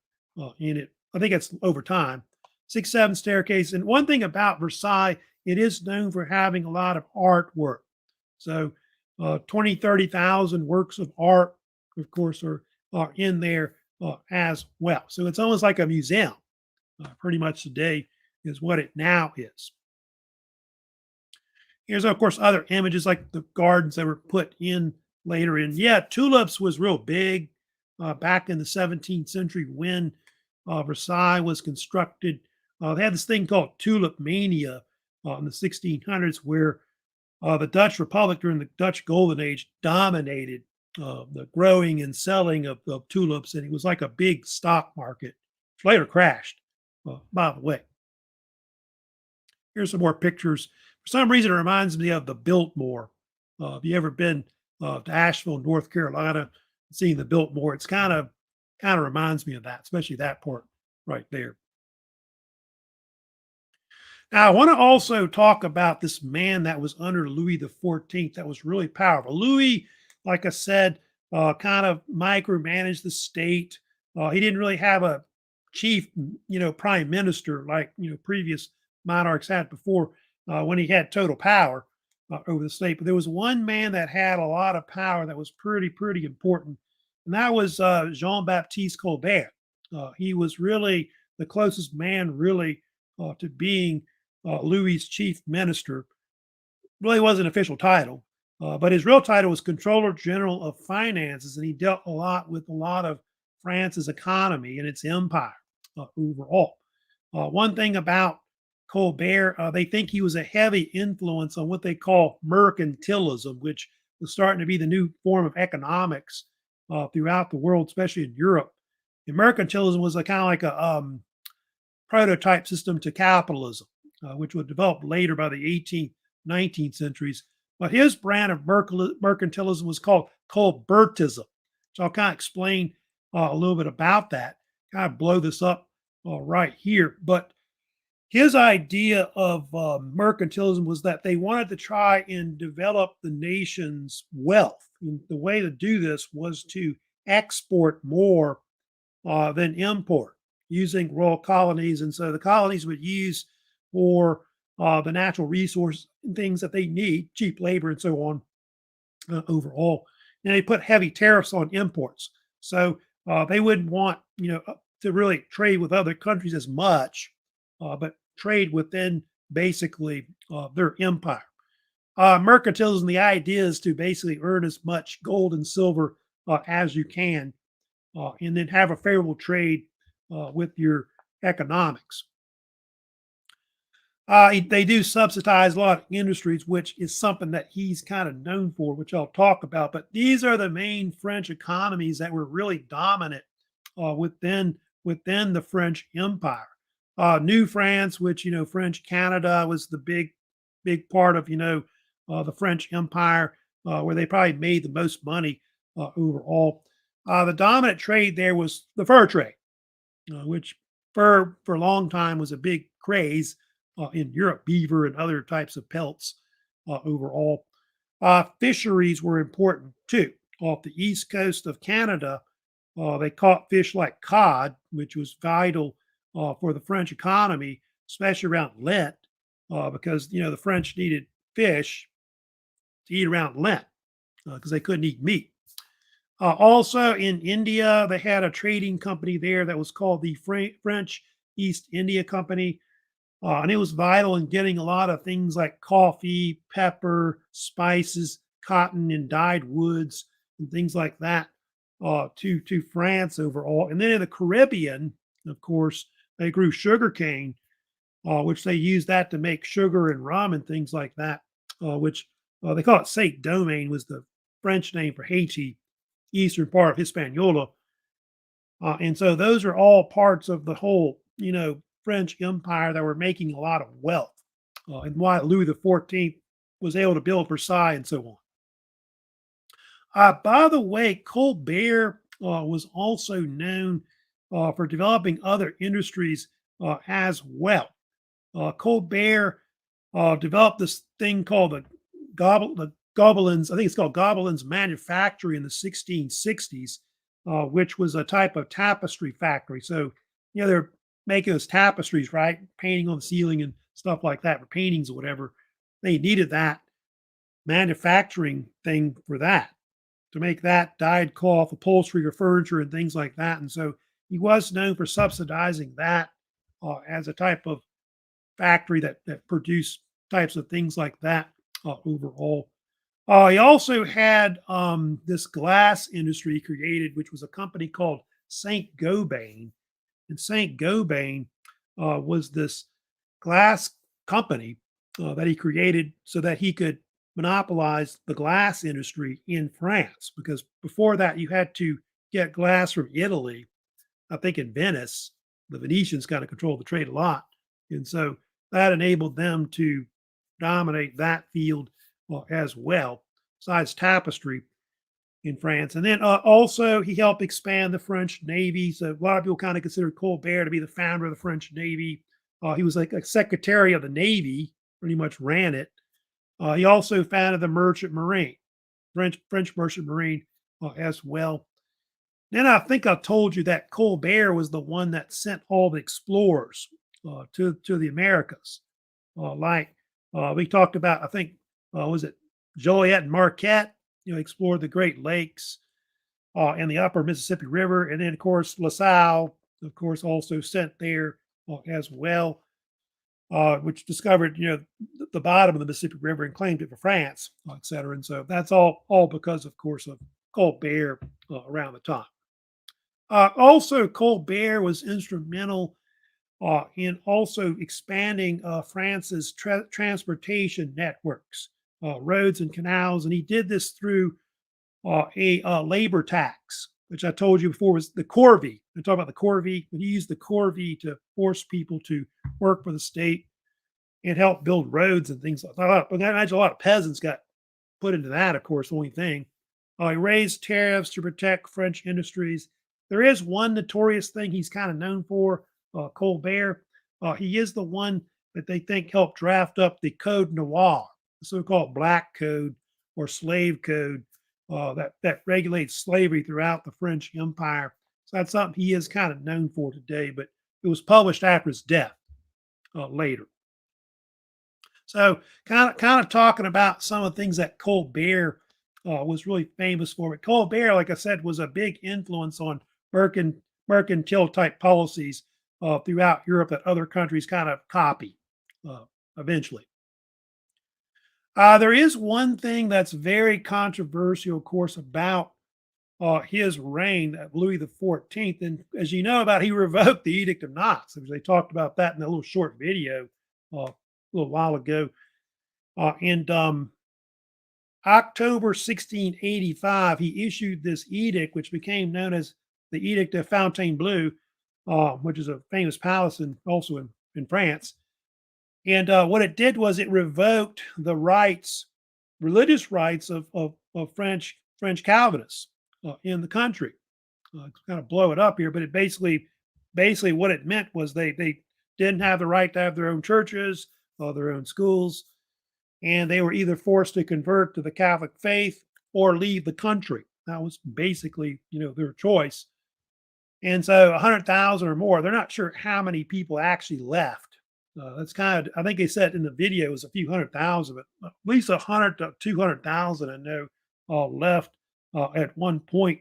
in it. I think it's over time. 6, 7 staircases. And one thing about Versailles, it is known for having a lot of artwork. So 20, 30,000 works of art, of course, are in there as well. So it's almost like a museum, pretty much today is what it now is. Here's, of course, other images like the gardens that were put in later in. Yeah, tulips was real big back in the 17th century when Versailles was constructed. They had this thing called tulip mania in the 1600s where the Dutch Republic during the Dutch Golden Age dominated the growing and selling of tulips, and it was like a big stock market, which later crashed, by the way. Here's some more pictures. For some reason, it reminds me of the Biltmore. Have you ever been to Asheville, North Carolina, seeing the Biltmore? It's kind of reminds me of that, especially that part right there. Now, I want to also talk about this man that was under Louis the 14th that was really powerful. Louis, like I said, kind of micromanaged the state. He didn't really have a chief, prime minister like previous monarchs had before when he had total power over the state. But there was one man that had a lot of power that was pretty important, and that was Jean-Baptiste Colbert. He was really the closest man, really, to being Louis's chief minister. Really was an official title, but his real title was Controller General of Finances, and he dealt a lot with a lot of France's economy and its empire overall. One thing about Colbert, they think he was a heavy influence on what they call mercantilism, which was starting to be the new form of economics throughout the world, especially in Europe. And mercantilism was a kind of like a prototype system to capitalism, which would develop later by the 18th, 19th centuries. But his brand of mercantilism was called Colbertism. So I'll kind of explain a little bit about that, kind of blow this up right here. But his idea of mercantilism was that they wanted to try and develop the nation's wealth. And the way to do this was to export more than import using royal colonies. And so the colonies would use for the natural resource and things that they need, cheap labor and so on overall. And they put heavy tariffs on imports. So they wouldn't want, to really trade with other countries as much, but trade within basically their empire. Mercantilism, the idea is to basically earn as much gold and silver as you can, and then have a favorable trade with your economics. They do subsidize a lot of industries, which is something that he's kind of known for, which I'll talk about. But these are the main French economies that were really dominant within the French Empire. New France, which French Canada was the big part of the French Empire, where they probably made the most money overall. The dominant trade there was the fur trade, which fur for a long time was a big craze in Europe, beaver and other types of pelts overall. Fisheries were important too. Off the east coast of Canada, they caught fish like cod, which was vital for the French economy, especially around Lent, because the French needed fish to eat around Lent because they couldn't eat meat. Also in India, they had a trading company there that was called the French East India Company. And it was vital in getting a lot of things like coffee, pepper, spices, cotton, and dyed woods, and things like that to France overall. And then in the Caribbean, of course, they grew sugarcane, which they used that to make sugar and rum and things like that, which they call it Saint Domingue, was the French name for Haiti, eastern part of Hispaniola. And so those are all parts of the whole, French Empire that were making a lot of wealth, and why Louis XIV was able to build Versailles and so on. By the way, Colbert was also known for developing other industries as well. Colbert developed this thing called the Gobelins. I think it's called Gobelins Manufactory in the 1660s, which was a type of tapestry factory. So, they're making those tapestries, right? Painting on the ceiling and stuff like that for paintings or whatever. They needed that manufacturing thing for that to make that dyed cloth, upholstery, or furniture and things like that. And so he was known for subsidizing that as a type of factory that produced types of things like that overall. He also had this glass industry created, which was a company called Saint Gobain. And Saint Gobain was this glass company that he created so that he could monopolize the glass industry in France. Because before that, you had to get glass from Italy. I think in Venice, the Venetians kind of controlled the trade a lot. And so that enabled them to dominate that field as well, besides tapestry in France. And then also he helped expand the French Navy. So a lot of people kind of consider Colbert to be the founder of the French Navy. He was like a secretary of the Navy, pretty much ran it. He also founded the Merchant Marine, French Merchant Marine as well. Then I think I told you that Colbert was the one that sent all the explorers to the Americas. Like we talked about, I think, was it Joliet and Marquette? Explored the Great Lakes and the upper Mississippi River. And then, of course, LaSalle, of course, also sent there as well, which discovered, the bottom of the Mississippi River and claimed it for France, et cetera. And so that's all because, of course, of Colbert around the time. Also, Colbert was instrumental in also expanding France's transportation networks, roads and canals. And he did this through a labor tax, which I told you before was the corvée. I talk about the corvée, but he used the corvée to force people to work for the state and help build roads and things like that. But I imagine a lot of peasants got put into that, of course, the only thing. He raised tariffs to protect French industries. There is one notorious thing he's kind of known for, Colbert. He is the one that they think helped draft up the Code Noir, the so-called Black Code or Slave Code that regulates slavery throughout the French Empire. So that's something he is kind of known for today, but it was published after his death later. So kind of talking about some of the things that Colbert was really famous for. But Colbert, like I said, was a big influence on mercantile type policies throughout Europe that other countries kind of copy eventually. There is one thing that's very controversial, of course, about his reign, Louis XIV. And as you know about, he revoked the Edict of Nantes. They talked about that in a little short video a little while ago. In October 1685, he issued this edict, which became known as the Edict of Fontainebleau, which is a famous palace also in France. And what it did was it revoked the religious rights of French Calvinists in the country. Kind of blow it up here, but it basically what it meant was they didn't have the right to have their own churches, their own schools, and they were either forced to convert to the Catholic faith or leave the country. That was basically, their choice. And so 100,000 or more, they're not sure how many people actually left. That's kind of, I think they said in the video it was a few 100,000, but at least 100 to 200,000 I know left at one point.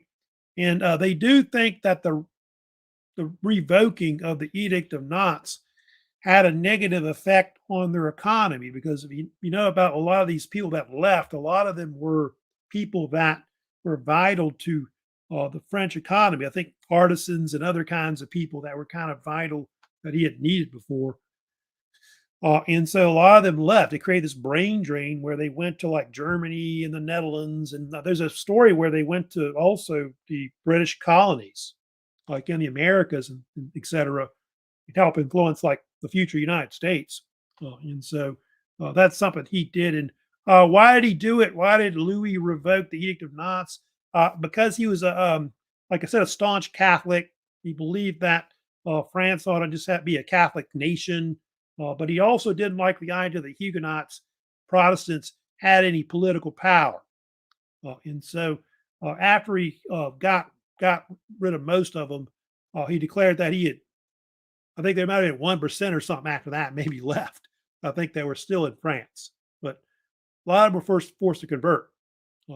And they do think that the revoking of the Edict of Nantes had a negative effect on their economy because if you know about a lot of these people that left, a lot of them were people that were vital to the French economy. I think artisans and other kinds of people that were kind of vital that he had needed before. And so a lot of them left. It created this brain drain where they went to like Germany and the Netherlands. And there's a story where they went to also the British colonies, like in the Americas and et cetera, to help influence like the future United States. And so that's something he did. And why did he do it? Why did Louis revoke the Edict of Nantes? Because he was like I said, a staunch Catholic. He believed that France ought to just be a Catholic nation. But he also didn't like the idea that Huguenots, Protestants, had any political power. And so after he got rid of most of them, he declared that he had, I think there might have been 1% or something after that, maybe left. I think they were still in France. But a lot of them were first forced to convert,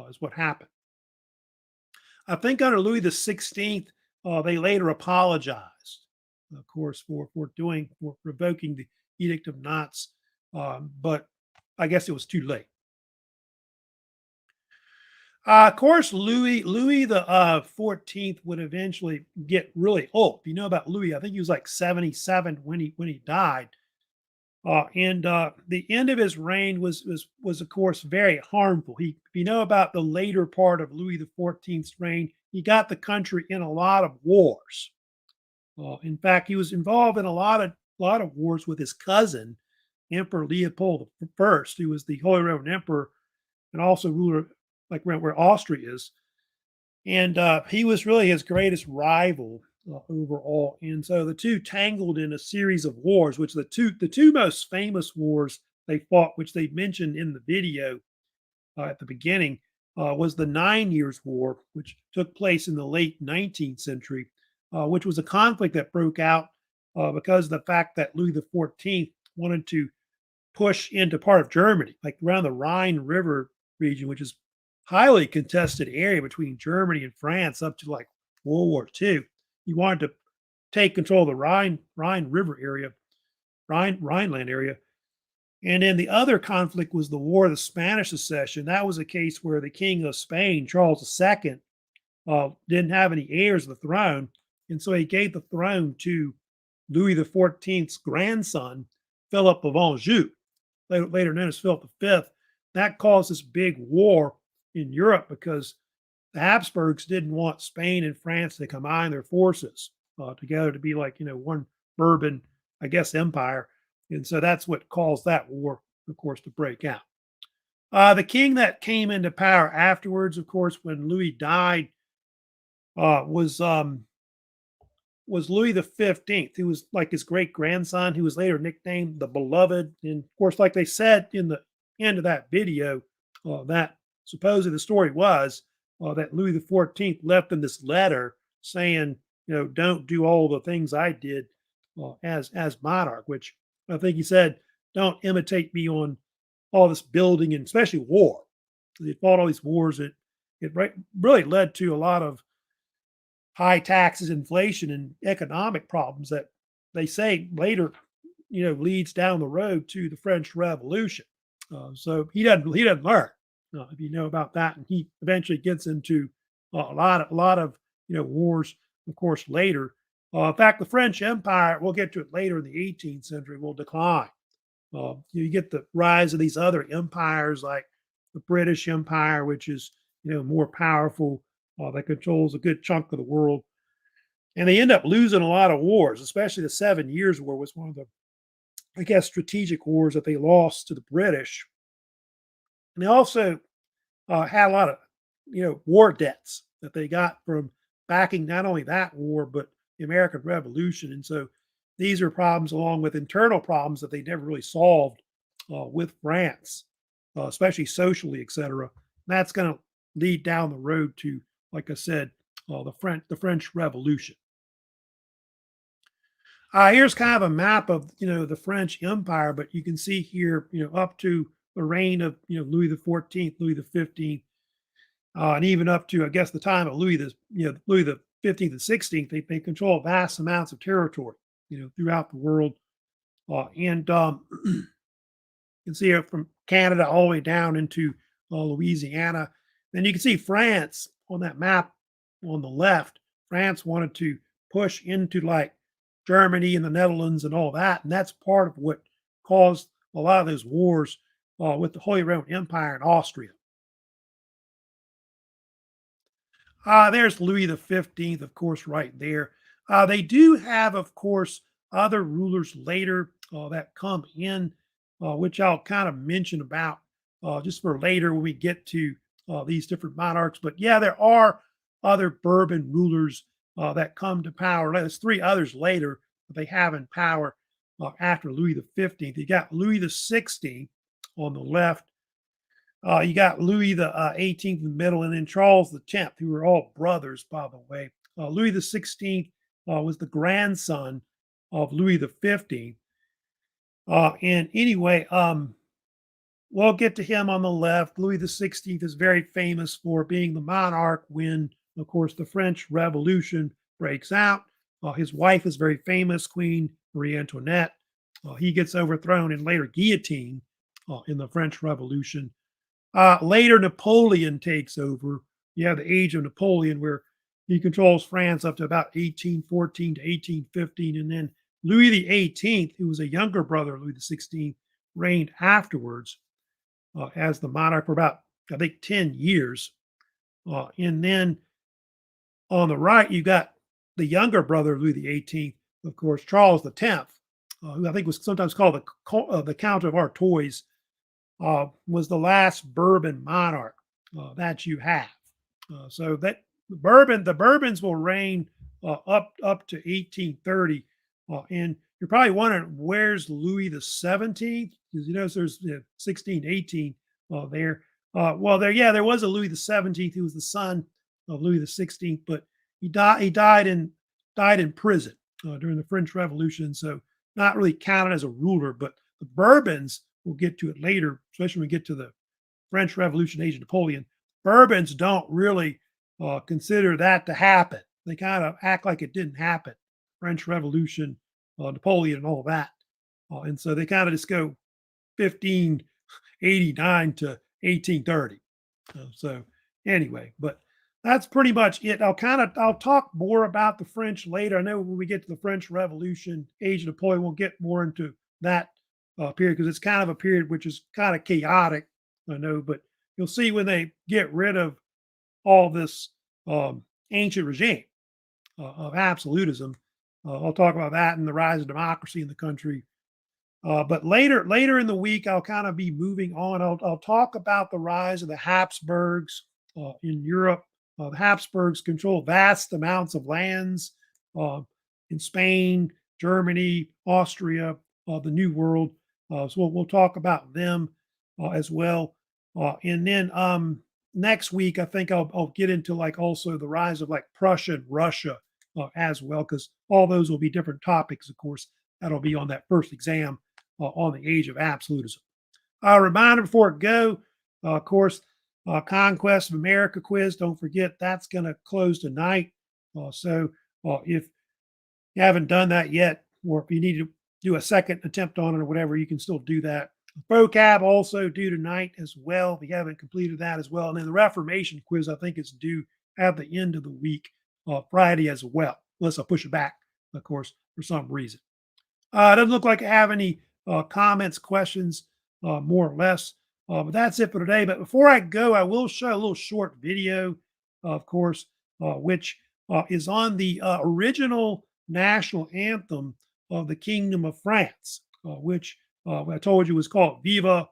is what happened. I think under Louis the 16th, they later apologized, of course, for revoking the Edict of Nantes, but I guess it was too late. Of course, Louis the 14th would eventually get really old. If you know about Louis, I think he was like 77 when he died. And the end of his reign was of course very harmful. If you know about the later part of Louis the 14th's reign, he got the country in a lot of wars. In fact, he was involved in a lot of wars with his cousin, Emperor Leopold I, who was the Holy Roman Emperor and also ruler like where Austria is. And he was really his greatest rival overall. And so the two tangled in a series of wars, which the two most famous wars they fought, which they mentioned in the video at the beginning, was the 9 Years' War, which took place in the late 19th century, which was a conflict that broke out because of the fact that Louis the 14th wanted to push into part of Germany, like around the Rhine River region, which is highly contested area between Germany and France up to like World War II. He wanted to take control of the Rhine River area, Rhineland area. And then the other conflict was the War of the Spanish Succession. That was a case where the King of Spain, Charles II, didn't have any heirs to the throne. And so he gave the throne to Louis the 14th's grandson, Philip of Anjou, later known as Philip V. That caused this big war in Europe because the Habsburgs didn't want Spain and France to combine their forces together to be like, one Bourbon, I guess, empire. And so that's what caused that war, of course, to break out. The king that came into power afterwards, of course, when Louis died, was Louis the 15th, who was like his great grandson, who was later nicknamed the Beloved. And of course, like they said in the end of that video, that supposedly the story was that Louis the 14th left him this letter saying, don't do all the things I did as monarch, which I think he said, don't imitate me on all this building and especially war. They fought all these wars. It really led to a lot of high taxes, inflation, and economic problems that they say later, leads down the road to the French Revolution. So he doesn't learn, if you know about that, and he eventually gets into a lot of wars, of course, later. In fact, the French Empire, we'll get to it later in the 18th century, will decline. You get the rise of these other empires like the British Empire, which is more powerful, that controls a good chunk of the world. And they end up losing a lot of wars, especially the 7 Years' War was one of the, I guess, strategic wars that they lost to the British. And they also had a lot of, war debts that they got from backing not only that war, but the American Revolution. And so these are problems along with internal problems that they never really solved with France, especially socially, et cetera. That's going to lead down the road to, like I said, the French Revolution. Here's kind of a map of the French Empire, but you can see here up to the reign of Louis the 14th, Louis the 15th, and even up to I guess the time of Louis the 15th and 16th, they control vast amounts of territory throughout the world, and you can see it from Canada all the way down into Louisiana. Then you can see France on that map on the left. France wanted to push into like Germany and the Netherlands and all that. And that's part of what caused a lot of those wars with the Holy Roman Empire and Austria. There's Louis the 15th, of course, right there. They do have, of course, other rulers later that come in, which I'll kind of mention about just for later when we get to these different monarchs. But yeah, there are other Bourbon rulers that come to power. There's three others later that they have in power after Louis the 15th. You got Louis the 16th on the left. You got Louis the 18th in the middle, and then Charles the 10th, who were all brothers, by the way. Louis the 16th was the grandson of Louis the 15th. And anyway, we'll get to him on the left. Louis the 16th is very famous for being the monarch when, of course, the French Revolution breaks out. His wife is very famous, Queen Marie Antoinette. He gets overthrown and later guillotined in the French Revolution. Later, Napoleon takes over. You have the Age of Napoleon, where he controls France up to about 1814 to 1815. And then Louis the 18th, who was a younger brother of Louis the 16th, reigned afterwards as the monarch for about, I think, 10 years. And then on the right, you got the younger brother of Louis the 18th, of course, Charles the 10th, who I think was sometimes called the Count of Artois, was the last Bourbon monarch that you have. So that the Bourbons will reign up to 1830. And you're probably wondering, where's Louis the 17th? Because there's 16, 18 there. Well, there was a Louis the 17th who was the son of Louis the 16th, but he died in prison during the French Revolution, so not really counted as a ruler. But the Bourbons, we'll get to it later, especially when we get to the French Revolution, Age of Napoleon. Bourbons don't really consider that to happen. They kind of act like it didn't happen. French Revolution, Napoleon, and all that. And so they kind of just go 1589 to 1830. So anyway, but that's pretty much it. I'll talk more about the French later. I know when we get to the French Revolution, Age of Napoleon, we'll get more into that period because it's kind of a period which is kind of chaotic, I know, but you'll see when they get rid of all this ancient regime of absolutism. I'll talk about that and the rise of democracy in the country. But later in the week, I'll kind of be moving on. I'll talk about the rise of the Habsburgs in Europe. The Habsburgs control vast amounts of lands in Spain, Germany, Austria, the New World. So we'll talk about them as well. And then next week, I think I'll get into like also the rise of like Prussia and Russia as well, because all those will be different topics, of course. That'll be on that first exam on the Age of Absolutism. A reminder before I go, of course, Conquest of America quiz. Don't forget that's going to close tonight. So if you haven't done that yet, or if you need to do a second attempt on it or whatever, you can still do that. Vocab also due tonight as well, if you haven't completed that as well. And then the Reformation quiz, I think, is due at the end of the week, Friday as well, unless I push it back, of course, for some reason. It doesn't look like I have any comments, questions, more or less. But that's it for today. But before I go, I will show a little short video, of course, which is on the original national anthem of the Kingdom of France, which I told you was called Viva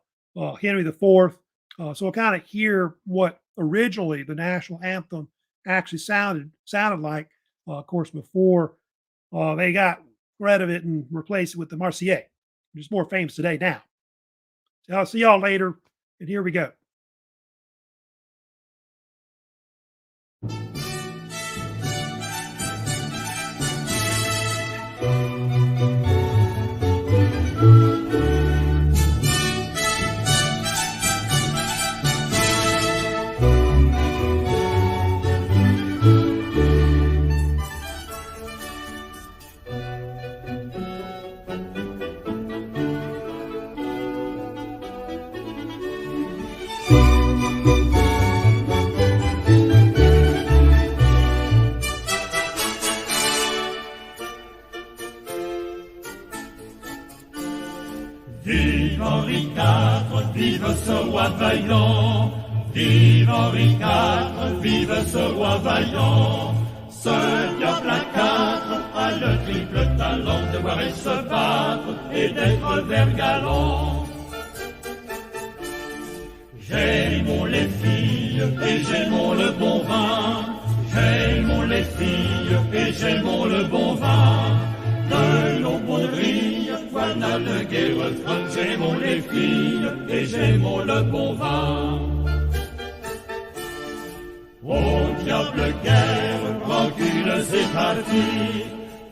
Henry IV. So I'll kind of hear what originally the national anthem actually sounded like, of course, before they got rid of it and replaced it with the Marseillaise, which is more famous today now. So I'll see y'all later, and here we go. vaillant. Vive Henri IV, vive ce roi vaillant. Ce diable à quatre a le triple talent de voir et se battre et d'être vert galant. J'aimons les filles et j'aimons le bon vin. J'aimons les filles et j'aimons le bon vin. De nos bonneries, voilà le gai refrain. J'aimons les filles et j'aimons le bon vin. Au diable guerre, rancunes et parties.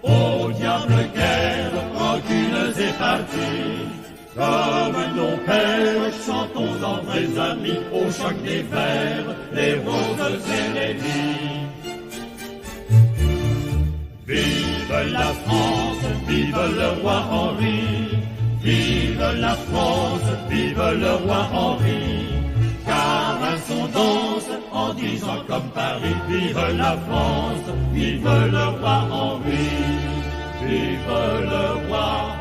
Au diable guerre, rancunes et parties. Comme nos pères, chantons en vrais amis, au choc des vers, les roses et les vies. Vive la France, vive le roi Henri. Vive la France, vive le roi Henri. Car un son danse en disant comme Paris. Vive la France, vive le roi Henri. Vive le roi